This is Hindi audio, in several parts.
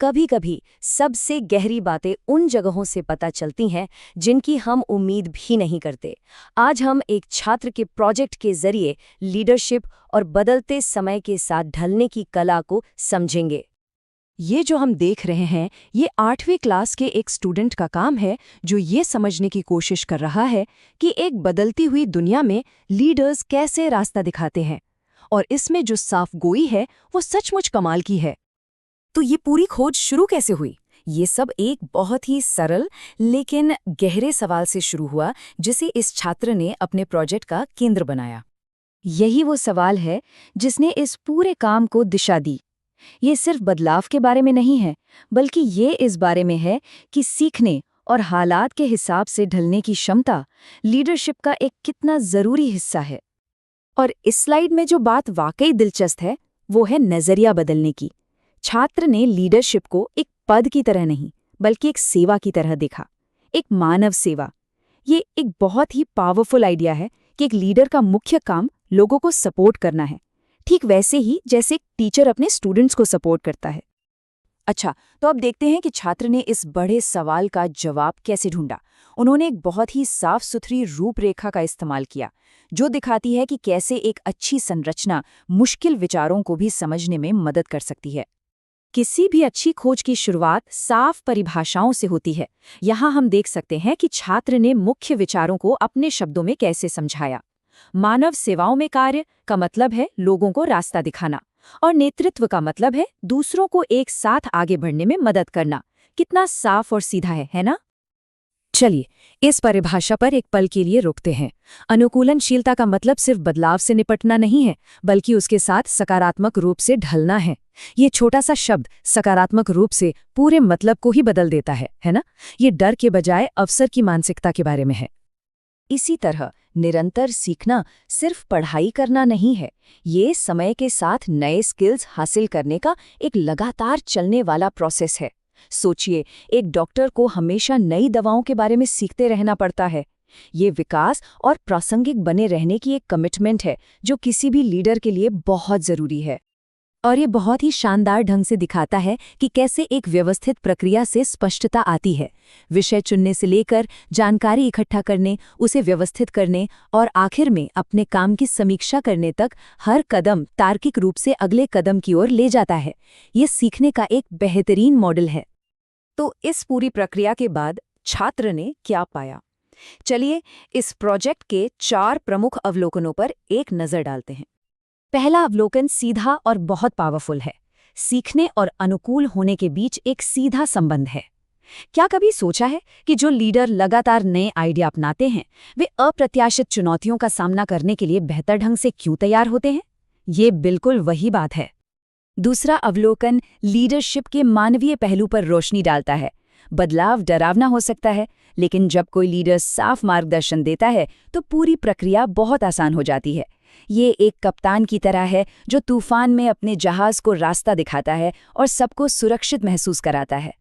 कभी-कभी सबसे गहरी बातें उन जगहों से पता चलती हैं जिनकी हम उम्मीद भी नहीं करते। आज हम एक छात्र के प्रोजेक्ट के जरिए लीडरशिप और बदलते समय के साथ ढलने की कला को समझेंगे। ये जो हम देख रहे हैं, ये 8वीं क्लास के एक स्टूडेंट का काम है जो ये समझने की कोशिश कर रहा है कि एक बदलती हुई दुनिया में लीडर्स कैसे रास्ता दिखाते हैं। और इसमें जो साफगोई है वो सचमुच कमाल की है। तो ये पूरी खोज शुरू कैसे हुई? ये सब एक बहुत ही सरल लेकिन गहरे सवाल से शुरू हुआ जिसे इस छात्र ने अपने प्रोजेक्ट का केंद्र बनाया। यही वो सवाल है जिसने इस पूरे काम को दिशा दी। ये सिर्फ बदलाव के बारे में नहीं है, बल्कि ये इस बारे में है कि सीखने और हालात के हिसाब से ढलने की क्षमता लीडरशिप का एक कितना जरूरी हिस्सा है। और इस स्लाइड में जो बात वाकई दिलचस्प है वो है नजरिया बदलने की। छात्र ने लीडरशिप को एक पद की तरह नहीं, बल्कि एक सेवा की तरह देखा, एक मानव सेवा। ये एक बहुत ही पावरफुल आइडिया है कि एक लीडर का मुख्य काम लोगों को सपोर्ट करना है, ठीक वैसे ही जैसे एक टीचर अपने स्टूडेंट्स को सपोर्ट करता है। अच्छा, तो अब देखते हैं कि छात्र ने इस बड़े सवाल का जवाब कैसे ढूंढा। उन्होंने एक बहुत ही साफ सुथरी रूपरेखा का इस्तेमाल किया, जो दिखाती है कि कैसे एक अच्छी संरचना मुश्किल विचारों को भी समझने में मदद कर सकती है। किसी भी अच्छी खोज की शुरुआत साफ परिभाषाओं से होती है। यहाँ हम देख सकते हैं कि छात्र ने मुख्य विचारों को अपने शब्दों में कैसे समझाया। मानव सेवाओं में कार्य का मतलब है लोगों को रास्ता दिखाना, और नेतृत्व का मतलब है दूसरों को एक साथ आगे बढ़ने में मदद करना। कितना साफ और सीधा है ना? चलिए, इस परिभाषा पर एक पल के लिए रुकते हैं। अनुकूलनशीलता का मतलब सिर्फ बदलाव से निपटना नहीं है, बल्कि उसके साथ सकारात्मक रूप से ढलना है। ये छोटा सा शब्द सकारात्मक रूप से पूरे मतलब को ही बदल देता है ना? ये डर के बजाय अवसर की मानसिकता के बारे में है। इसी तरह निरंतर सीखना सिर्फ पढ़ाई करना नहीं है, ये समय के साथ नए स्किल्स हासिल करने का एक लगातार चलने वाला प्रोसेस है। सोचिए, एक डॉक्टर को हमेशा नई दवाओं के बारे में सीखते रहना पड़ता है। ये विकास और प्रासंगिक बने रहने की एक कमिटमेंट है जो किसी भी लीडर के लिए बहुत जरूरी है। और ये बहुत ही शानदार ढंग से दिखाता है कि कैसे एक व्यवस्थित प्रक्रिया से स्पष्टता आती है। विषय चुनने से लेकर जानकारी इकट्ठा करने, उसे व्यवस्थित करने और आखिर में अपने काम की समीक्षा करने तक हर कदम तार्किक रूप से अगले कदम की ओर ले जाता है। ये सीखने का एक बेहतरीन मॉडल है। तो इस पूरी प्रक्रिया के बाद छात्र ने क्या पाया? चलिए, इस प्रोजेक्ट के 4 प्रमुख अवलोकनों पर एक नज़र डालते हैं। पहला अवलोकन सीधा और बहुत पावरफुल है। सीखने और अनुकूल होने के बीच एक सीधा संबंध है। क्या कभी सोचा है कि जो लीडर लगातार नए आइडिया अपनाते हैं, वे अप्रत्याशित चुनौतियों का सामना करने के लिए बेहतर ढंग से क्यों तैयार होते हैं? ये बिल्कुल वही बात है। दूसरा अवलोकन लीडरशिप के मानवीय पहलू पर रोशनी डालता है। बदलाव डरावना हो सकता है, लेकिन जब कोई लीडर साफ मार्गदर्शन देता है तो पूरी प्रक्रिया बहुत आसान हो जाती है। ये एक कप्तान की तरह है जो तूफान में अपने जहाज को रास्ता दिखाता है और सबको सुरक्षित महसूस कराता है।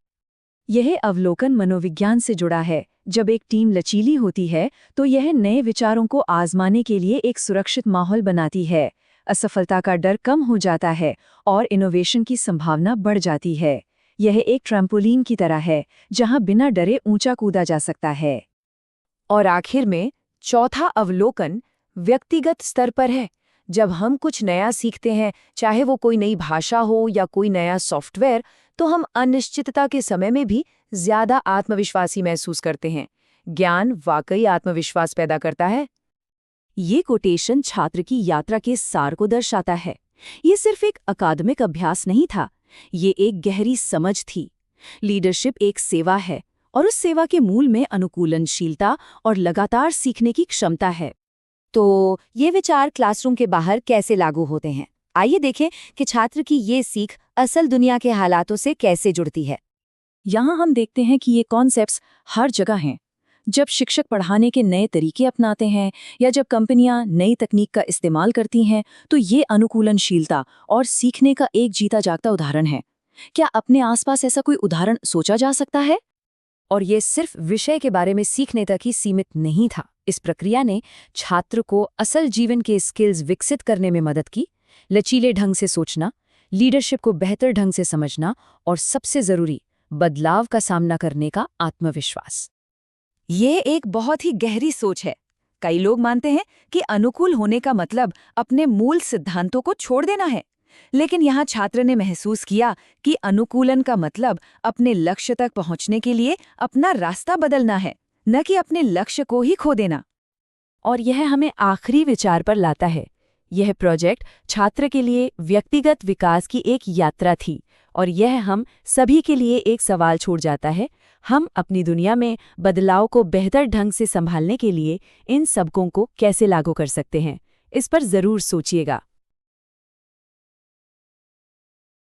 यह अवलोकन मनोविज्ञान से जुड़ा है। जब एक टीम लचीली होती है तो यह नए विचारों को आजमाने के लिए एक सुरक्षित माहौल बनाती है। असफलता का डर कम हो जाता है और इनोवेशन की संभावना बढ़ जाती है। यह एक ट्रैम्पोलिन की तरह है जहां बिना डरे ऊंचा कूदा जा सकता है। और आखिर में चौथा अवलोकन व्यक्तिगत स्तर पर है। जब हम कुछ नया सीखते हैं, चाहे वो कोई नई भाषा हो या कोई नया सॉफ्टवेयर, तो हम अनिश्चितता के समय में भी ज्यादा आत्मविश्वासी महसूस करते हैं। ज्ञान वाकई आत्मविश्वास पैदा करता है। ये कोटेशन छात्र की यात्रा के सार को दर्शाता है। ये सिर्फ एक अकादमिक अभ्यास नहीं था, ये एक गहरी समझ थी। लीडरशिप एक सेवा है और उस सेवा के मूल में अनुकूलनशीलता और लगातार सीखने की क्षमता है। तो ये विचार क्लासरूम के बाहर कैसे लागू होते हैं? आइए देखें कि छात्र की ये सीख असल दुनिया के हालातों से कैसे जुड़ती है। यहाँ हम देखते हैं कि ये कॉन्सेप्ट्स हर जगह हैं। जब शिक्षक पढ़ाने के नए तरीके अपनाते हैं या जब कंपनियां नई तकनीक का इस्तेमाल करती हैं, तो ये अनुकूलनशीलता और सीखने का एक जीता जागता उदाहरण है। क्या अपने आसपास ऐसा कोई उदाहरण सोचा जा सकता है? और ये सिर्फ विषय के बारे में सीखने तक ही सीमित नहीं था। इस प्रक्रिया ने छात्र को असल जीवन के स्किल्स विकसित करने में मदद की। लचीले ढंग से सोचना, लीडरशिप को बेहतर ढंग से समझना और सबसे जरूरी, बदलाव का सामना करने का आत्मविश्वास। ये एक बहुत ही गहरी सोच है। कई लोग मानते हैं कि अनुकूल होने का मतलब अपने मूल सिद्धांतों को छोड़ देना है, लेकिन यहाँ छात्र ने महसूस किया कि अनुकूलन का मतलब अपने लक्ष्य तक पहुँचने के लिए अपना रास्ता बदलना है, न कि अपने लक्ष्य को ही खो देना। और यह हमें आखिरी विचार पर लाता है। यह प्रोजेक्ट छात्र के लिए व्यक्तिगत विकास की एक यात्रा थी, और यह हम सभी के लिए एक सवाल छोड़ जाता है। हम अपनी दुनिया में बदलाव को बेहतर ढंग से संभालने के लिए इन सबकों को कैसे लागू कर सकते हैं? इस पर जरूर सोचिएगा।